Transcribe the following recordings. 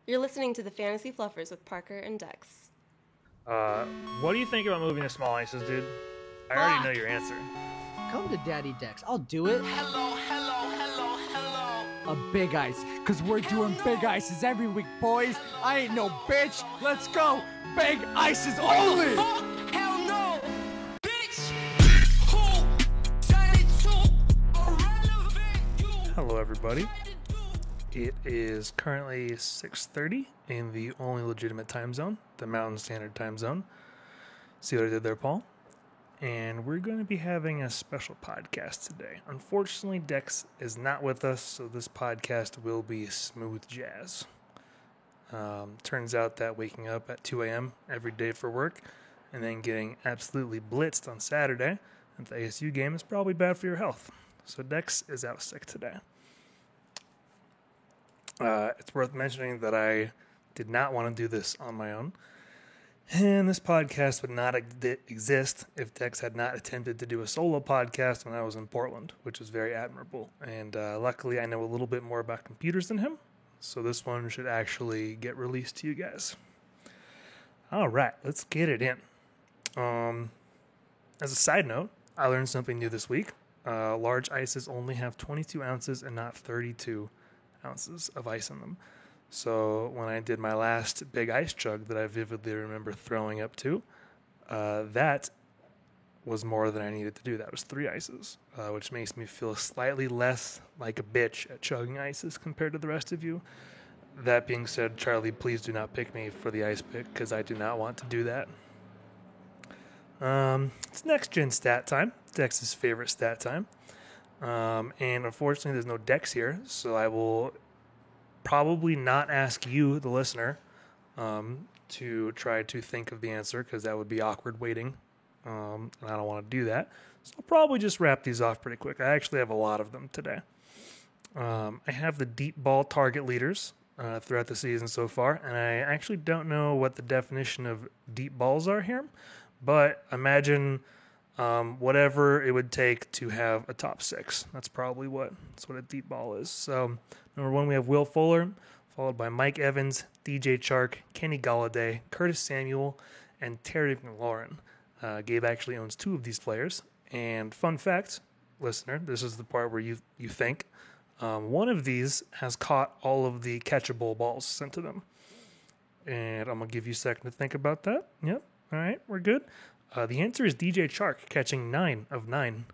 You're listening to the Fantasy Fluffers with Parker and Dex. What do you think about moving to small ices, dude? I already know your answer. Come to Daddy Dex. I'll do it. Hello. A big ice, because we're doing big ices every week, boys. I ain't no bitch. Let's go. Big ices only. Hell no, bitch. Who said it to irrelevant? You Hello, everybody. It is currently 6:30 in the only legitimate time zone, the Mountain Standard Time Zone. See what I did there, Paul? And we're going to be having a special podcast today. Unfortunately, Dex is not with us, so this podcast will be smooth jazz. Turns out that waking up at 2 a.m. every day for work and then getting absolutely blitzed on Saturday at the ASU game is probably bad for your health. So Dex is out sick today. It's worth mentioning that I did not want to do this on my own. And this podcast would not exist if Dex had not attempted to do a solo podcast when I was in Portland, which was very admirable. And luckily, I know a little bit more about computers than him, so this one should actually get released to you guys. All right, let's get it in. As a side note, I learned something new this week. Large ices only have 22 ounces and not 32 ounces of ice in them. So when I did my last big ice chug that I vividly remember throwing up to, that was more than I needed to do. That was 3 ices, which makes me feel slightly less like a bitch at chugging ices compared to the rest of you. That being said, Charlie, please do not pick me for the ice pick because I do not want to do that. It's next gen stat time, Dex's favorite stat time. And unfortunately, there's no Dex here, so I will probably not ask you, the listener, to try to think of the answer because that would be awkward waiting, and I don't want to do that. So I'll probably just wrap these off pretty quick. I actually have a lot of them today. I have the deep ball target leaders throughout the season so far, and I actually don't know what the definition of deep balls are here, but imagine whatever it would take to have a top 6. That's probably what a deep ball is. So number 1, we have Will Fuller, followed by Mike Evans, DJ Chark, Kenny Galladay, Curtis Samuel, and Terry McLaurin. Gabe actually owns 2 of these players. And fun fact, listener, this is the part where you think. One of these has caught all of the catchable balls sent to them. And I'm going to give you a second to think about that. Yep. All right, we're good. The answer is DJ Chark, catching 9 of 9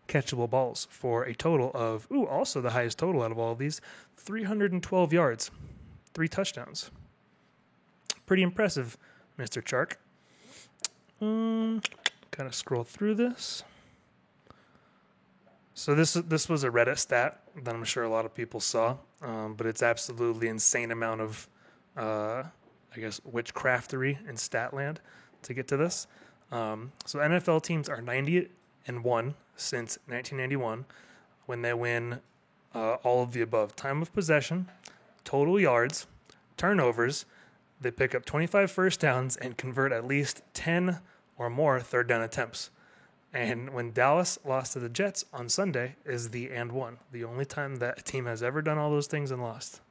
catchable balls for a total of, also the highest total out of all of these, 312 yards, 3 touchdowns. Pretty impressive, Mr. Chark. Kind of scroll through this. So this was a Reddit stat that I'm sure a lot of people saw, but it's absolutely insane amount of, witchcraftery and stat land to get to this. So NFL teams are 90-1 since 1991 when they win all of the above. Time of possession, total yards, turnovers. They pick up 25 first downs and convert at least 10 or more third down attempts. And when Dallas lost to the Jets on Sunday is the and one. The only time that a team has ever done all those things and lost,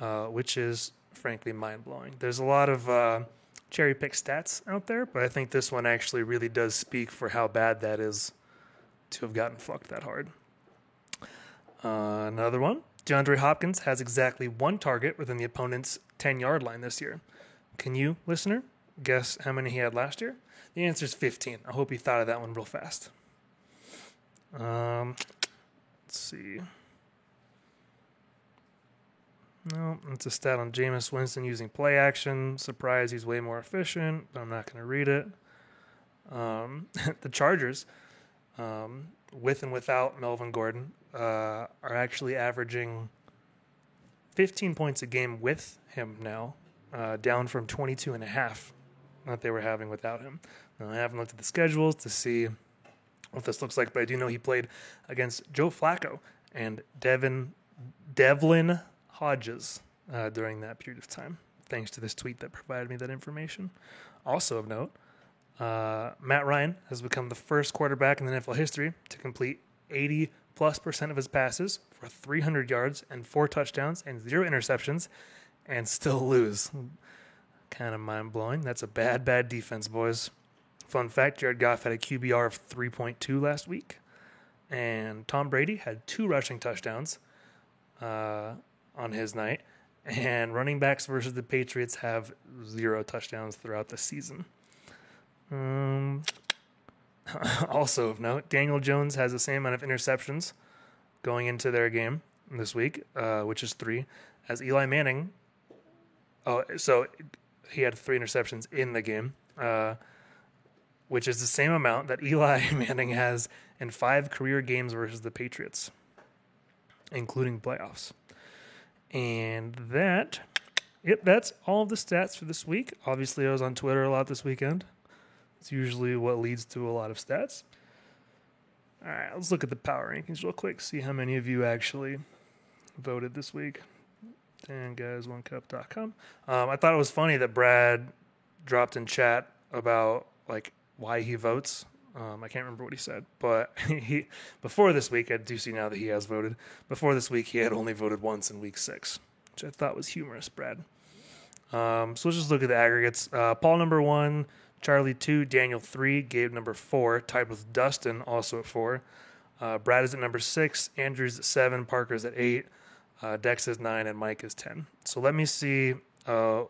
which is frankly mind-blowing. There's a lot of cherry pick stats out there, but I think this one actually really does speak for how bad that is to have gotten fucked that hard. Another one, DeAndre Hopkins has exactly 1 target within the opponent's 10-yard line this year. Can you, listener, guess how many he had last year? The answer is 15. I hope you thought of that one real fast. Let's see. No, it's a stat on Jameis Winston using play action. Surprise, he's way more efficient, but I'm not going to read it. The Chargers, with and without Melvin Gordon, are actually averaging 15 points a game with him now, down from 22.5 that they were having without him. Now, I haven't looked at the schedules to see what this looks like, but I do know he played against Joe Flacco and Devlin Hodges during that period of time, thanks to this tweet that provided me that information. Also of note, Matt Ryan has become the first quarterback in the NFL history to complete 80+% of his passes for 300 yards and 4 touchdowns and 0 interceptions. and still lose. Kind of mind-blowing. That's a bad defense, boys. Fun fact, Jared Goff had a QBR of 3.2 last week, and Tom Brady had 2 rushing touchdowns on his night, and running backs versus the Patriots have 0 touchdowns throughout the season. Also of note, Daniel Jones has the same amount of interceptions going into their game this week, which is 3, as Eli Manning. Oh, so he had 3 interceptions in the game, which is the same amount that Eli Manning has in 5 career games versus the Patriots, including playoffs. And that's all of the stats for this week. Obviously, I was on Twitter a lot this weekend. It's usually what leads to a lot of stats. All right, let's look at the power rankings real quick, see how many of you actually voted this week. And guys1cup.com. I thought it was funny that Brad dropped in chat about like why he votes. I can't remember what he said, but before this week, I do see now that he has voted. Before this week, he had only voted once in week 6, which I thought was humorous, Brad. So let's just look at the aggregates. Paul number 1, Charlie 2, Daniel 3, Gabe number 4, tied with Dustin also at 4. Brad is at number 6, Andrew's at 7, Parker's at 8, Dex is 9, and Mike is 10. So let me see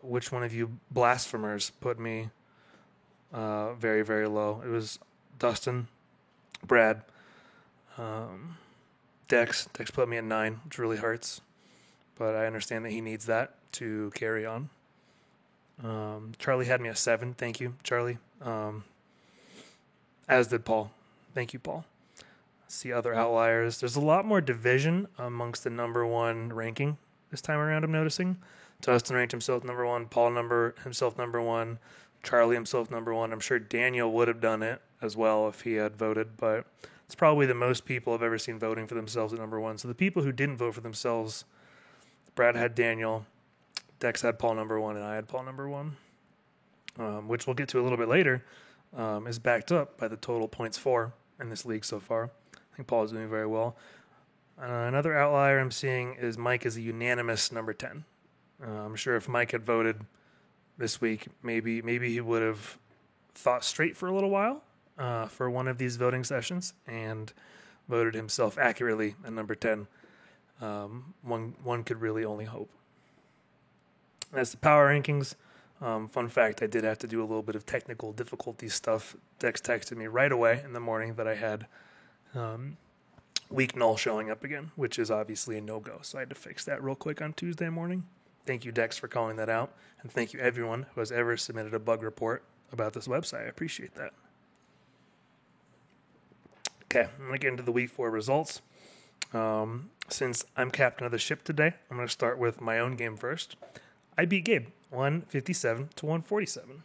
which one of you blasphemers put me very, very low. It was Dustin, Brad, Dex. Dex put me at 9, which really hurts, but I understand that he needs that to carry on. Charlie had me at 7. Thank you, Charlie. As did Paul. Thank you, Paul. See other outliers. There's a lot more division amongst the number 1 ranking this time around, I'm noticing. Dustin ranked himself number 1. Paul himself number 1. Charlie himself number 1. I'm sure Daniel would have done it as well if he had voted, but it's probably the most people I've ever seen voting for themselves at number 1. So the people who didn't vote for themselves, Brad had Daniel, Dex had Paul number 1, and I had Paul number 1, which we'll get to a little bit later, is backed up by the total points for in this league so far. I think Paul is doing very well. Another outlier I'm seeing is Mike is a unanimous number 10. I'm sure if Mike had voted this week, maybe he would have thought straight for a little while for one of these voting sessions and voted himself accurately at number 10. One could really only hope. That's the power rankings. Fun fact, I did have to do a little bit of technical difficulty stuff. Dex texted me right away in the morning that I had week null showing up again, which is obviously a no-go. So I had to fix that real quick on Tuesday morning. Thank you, Dex, for calling that out. And thank you, everyone who has ever submitted a bug report about this website. I appreciate that. Okay, I'm going to get into the week 4 results. Since I'm captain of the ship today, I'm going to start with my own game first. I beat Gabe 157 to 147.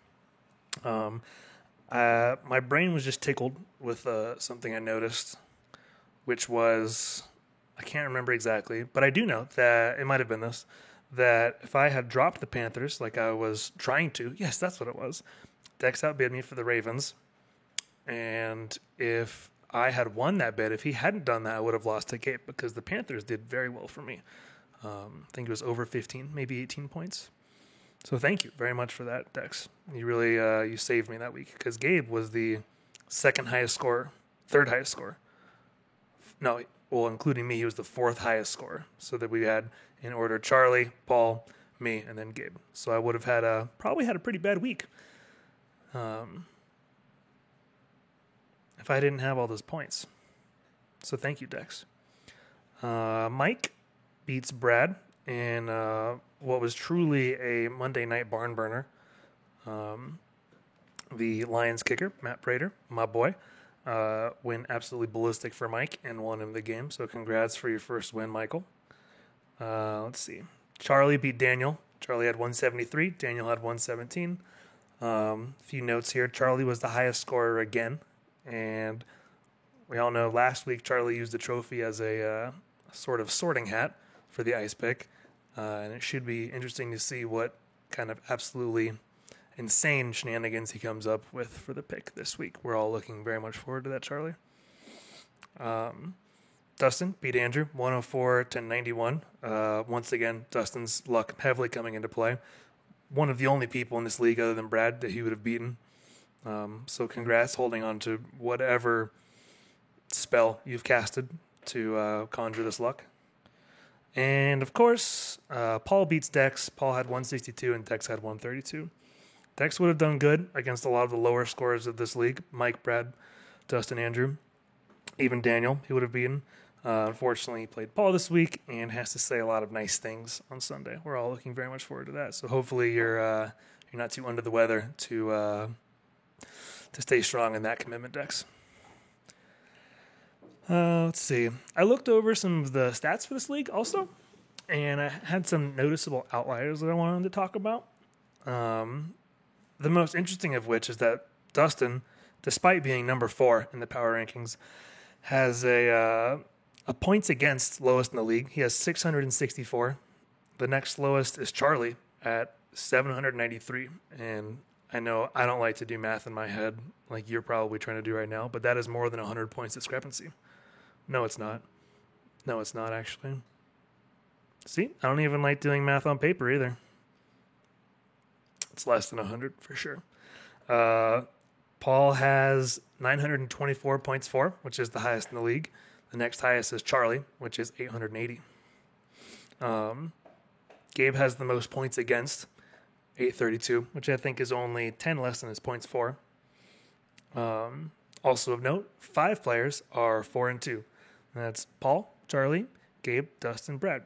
My brain was just tickled with something I noticed, which was, I can't remember exactly, but I do know that it might have been this, that if I had dropped the Panthers like I was trying to, yes, that's what it was, Dex outbid me for the Ravens, and if I had won that bet, if he hadn't done that, I would have lost to Gabe because the Panthers did very well for me. I think it was over 15, maybe 18 points. So thank you very much for that, Dex. You really you saved me that week because Gabe was the third highest scorer. No, well, including me, he was the 4th highest scorer. So that we had in order Charlie, Paul, me, and then Gabe. So I would have had probably had a pretty bad week if I didn't have all those points. So thank you, Dex. Mike beats Brad in what was truly a Monday night barn burner. The Lions kicker, Matt Prater, my boy, went absolutely ballistic for Mike and won him the game. So congrats for your first win, Michael. Let's see. Charlie beat Daniel. Charlie had 173. Daniel had 117. Few notes here. Charlie was the highest scorer again. And we all know last week Charlie used the trophy as a sort of sorting hat for the ice pick. And it should be interesting to see what kind of absolutely insane shenanigans he comes up with for the pick this week. We're all looking very much forward to that, Charlie. Dustin beat Andrew 104-91. Once again, Dustin's luck heavily coming into play. One of the only people in this league other than Brad that he would have beaten. So congrats, holding on to whatever spell you've casted to conjure this luck. And of course, Paul beats Dex. Paul had 162 and Dex had 132. Dex would have done good against a lot of the lower scorers of this league. Mike, Brad, Dustin, Andrew, even Daniel, he would have beaten. Unfortunately, he played Paul this week and has to say a lot of nice things on Sunday. We're all looking very much forward to that. So hopefully you're not too under the weather to stay strong in that commitment, Dex. Let's see. I looked over some of the stats for this league also, and I had some noticeable outliers that I wanted to talk about. The most interesting of which is that Dustin, despite being number 4 in the power rankings, has a points against lowest in the league. He has 664. The next lowest is Charlie at 793. And I know I don't like to do math in my head like you're probably trying to do right now, but that is more than 100 points discrepancy. No, it's not. No, it's not actually. See, I don't even like doing math on paper either. It's less than 100 for sure. Paul has 924 points for, which is the highest in the league. The next highest is Charlie, which is 880. Gabe has the most points against, 832, which I think is only 10 less than his points for. Also of note, 5 players are 4-2. That's Paul, Charlie, Gabe, Dustin, Brad.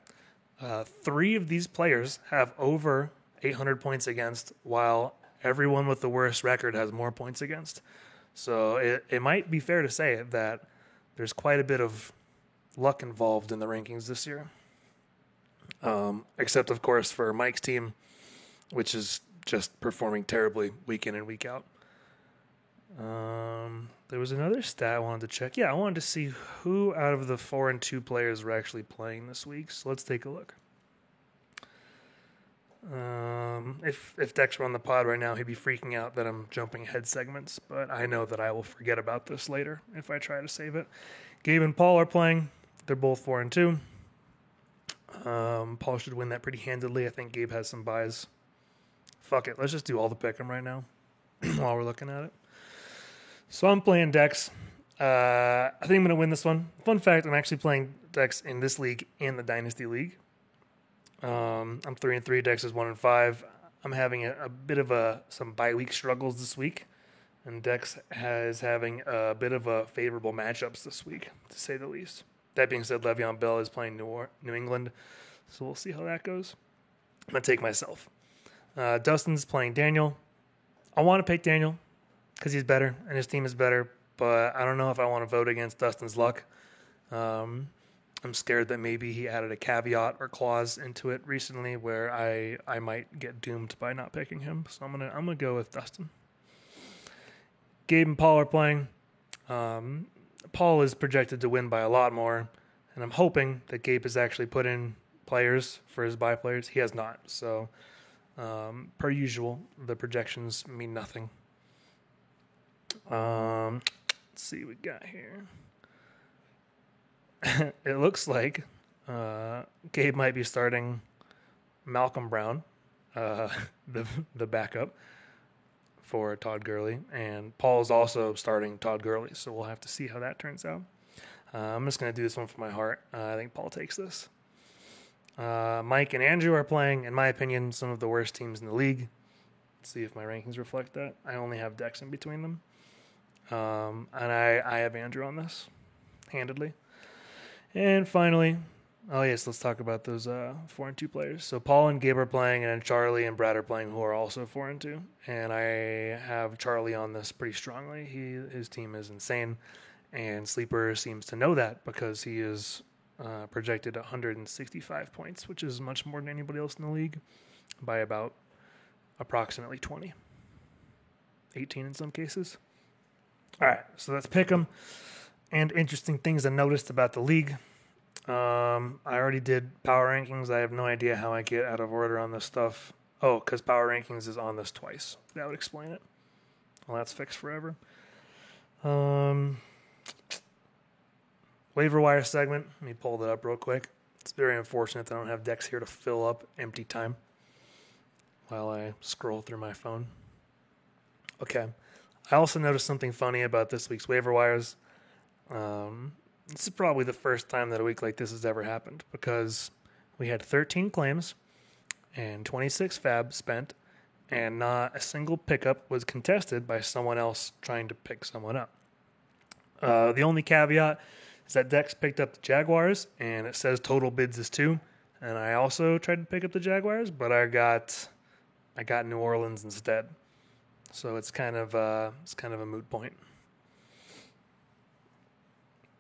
3 of these players have over 800 points against, while everyone with the worst record has more points against. So it might be fair to say that there's quite a bit of luck involved in the rankings this year. Except, of course, for Mike's team, which is just performing terribly week in and week out. There was another stat I wanted to check. Yeah, I wanted to see who out of the 4-2 players were actually playing this week. So let's take a look. If Dex were on the pod right now, he'd be freaking out that I'm jumping ahead segments, but I know that I will forget about this later if I try to save it. Gabe and Paul are playing. They're both 4-2. Paul should win that pretty handedly. I think Gabe has some buys. Fuck it. Let's just do all the pick'em right now while we're looking at it. So I'm playing Dex. I think I'm going to win this one. Fun fact, I'm actually playing Dex in this league in the Dynasty League. I'm 3-3. Dex is 1-5. I'm having a bit of some bye week struggles this week, and Dex is having a bit of a favorable matchups this week, to say the least. That being said, Le'Veon Bell is playing New England, so we'll see how that goes. I'm gonna take myself. Dustin's playing Daniel. I want to pick Daniel because he's better and his team is better, but I don't know if I want to vote against Dustin's luck. I'm scared that maybe he added a caveat or clause into it recently where I might get doomed by not picking him. So I'm gonna go with Dustin. Gabe and Paul are playing. Paul is projected to win by a lot more, and I'm hoping that Gabe has actually put in players for his bye players. He has not. So per usual, the projections mean nothing. Let's see what we got here. It looks like Gabe might be starting Malcolm Brown, the backup for Todd Gurley, and Paul is also starting Todd Gurley, so we'll have to see how that turns out. I'm just going to do this one from my heart. I think Paul takes this. Mike and Andrew are playing, in my opinion, some of the worst teams in the league. Let's see if my rankings reflect that. I only have Dex in between them. And I have Andrew on this, handedly. And finally, let's talk about those 4-2 players. So Paul and Gabe are playing, and then Charlie and Brad are playing, who are also 4-2. And I have Charlie on this pretty strongly. His team is insane, and Sleeper seems to know that because he is projected 165 points, which is much more than anybody else in the league by about approximately 20, 18 in some cases. All right, so let's pick them. And interesting things I noticed about the league. I already did power rankings. I have no idea how I get out of order on this stuff. Oh, because power rankings is on this twice. That would explain it. Well, that's fixed forever. What waiver wire segment. Let me pull that up real quick. It's very unfortunate that I don't have Dex here to fill up empty time while I scroll through my phone. Okay. I also noticed something funny about this week's waiver wires. This is probably the first time that a week like this has ever happened because we had 13 claims and 26 fab spent, and not a single pickup was contested by someone else trying to pick someone up. The only caveat is that Dex picked up the Jaguars, and it says total bids is 2. And I also tried to pick up the Jaguars, but I got New Orleans instead. So it's kind of a moot point.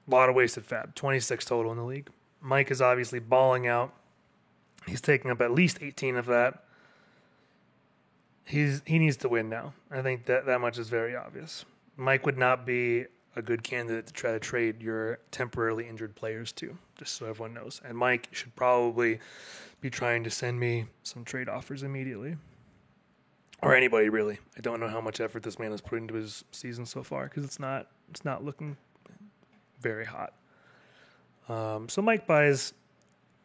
A lot of wasted fab, 26 total in the league. Mike is obviously balling out. He's taking up at least 18 of that. He needs to win now. I think that much is very obvious. Mike would not be a good candidate to try to trade your temporarily injured players to, just so everyone knows. And Mike should probably be trying to send me some trade offers immediately. Or anybody, really. I don't know how much effort this man has put into his season so far because it's not looking very hot. So Mike buys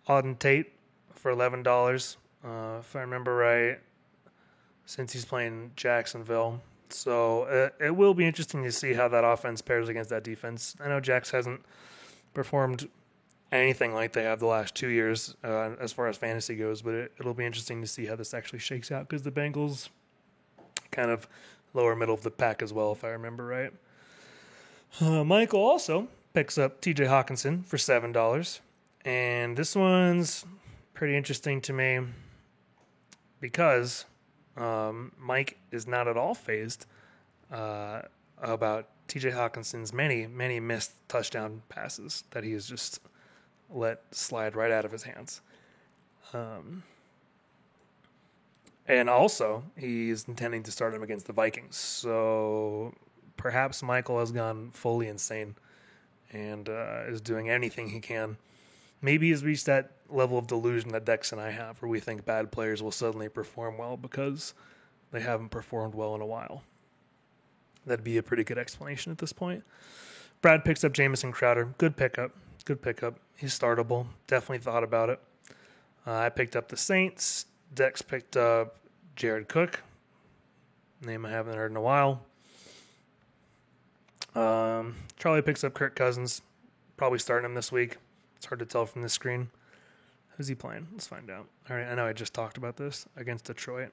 Auden Tate for $11, if I remember right, since he's playing Jacksonville. So it will be interesting to see how that offense pairs against that defense. I know Jax hasn't performed anything like they have the last 2 years as far as fantasy goes, but it'll be interesting to see how this actually shakes out because the Bengals kind of lower middle of the pack as well, if I remember right. Michael also picks up TJ Hawkinson for $7. And this one's pretty interesting to me because Mike is not at all fazed about TJ Hawkinson's many, many missed touchdown passes that he has just let slide right out of his hands. And also, he's intending to start him against the Vikings. So perhaps Michael has gone fully insane and is doing anything he can. Maybe he's reached that level of delusion that Dex and I have, where we think bad players will suddenly perform well because they haven't performed well in a while. That'd be a pretty good explanation at this point. Brad picks up Jamison Crowder. Good pickup. He's startable. Definitely thought about it. I picked up the Saints. Dex picked up Jared Cook. Name I haven't heard in a while. Charlie picks up Kirk Cousins. Probably starting him this week. It's hard to tell from this screen. Who's he playing? Let's find out. All right, I know I just talked about this against Detroit.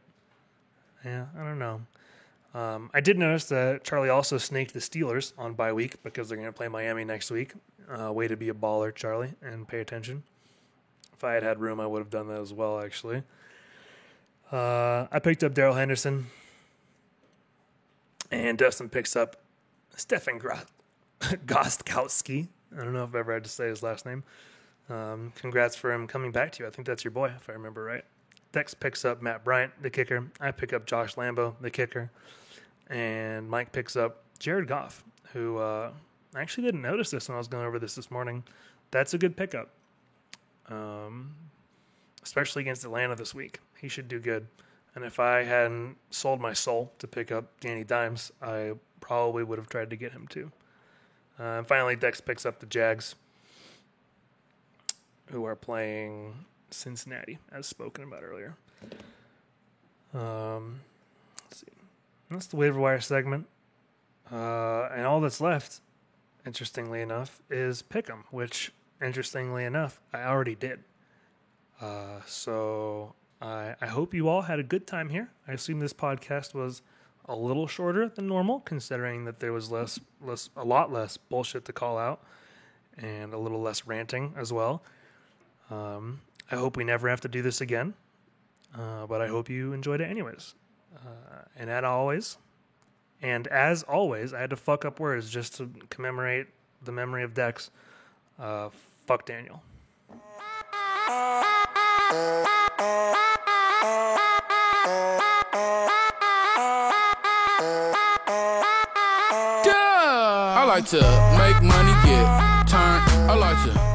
Yeah, I don't know. I did notice that Charlie also snaked the Steelers on bye week because they're going to play Miami next week. Way to be a baller, Charlie, and pay attention. If I had room, I would have done that as well, actually. I picked up Darrell Henderson. And Dustin picks up Stefan Gostkowski. I don't know if I've ever had to say his last name. Congrats for him coming back to you. I think that's your boy, if I remember right. Dex picks up Matt Bryant, the kicker. I pick up Josh Lambo, the kicker. And Mike picks up Jared Goff, who I actually didn't notice this when I was going over this morning. That's a good pickup, especially against Atlanta this week. He should do good. And if I hadn't sold my soul to pick up Danny Dimes, I probably would have tried to get him too. And finally, Dex picks up the Jags, who are playing Cincinnati, as spoken about earlier. Let's see. That's the waiver wire segment. And all that's left, interestingly enough, is Pick'em, which, interestingly enough, I already did. So I hope you all had a good time here. I assume this podcast was a little shorter than normal, considering that there was a lot less bullshit to call out and a little less ranting as well. I hope we never have to do this again, but I hope you enjoyed it anyways. And as always, I had to fuck up words just to commemorate the memory of Dex. Fuck Daniel. I like to make money, get turned. I like to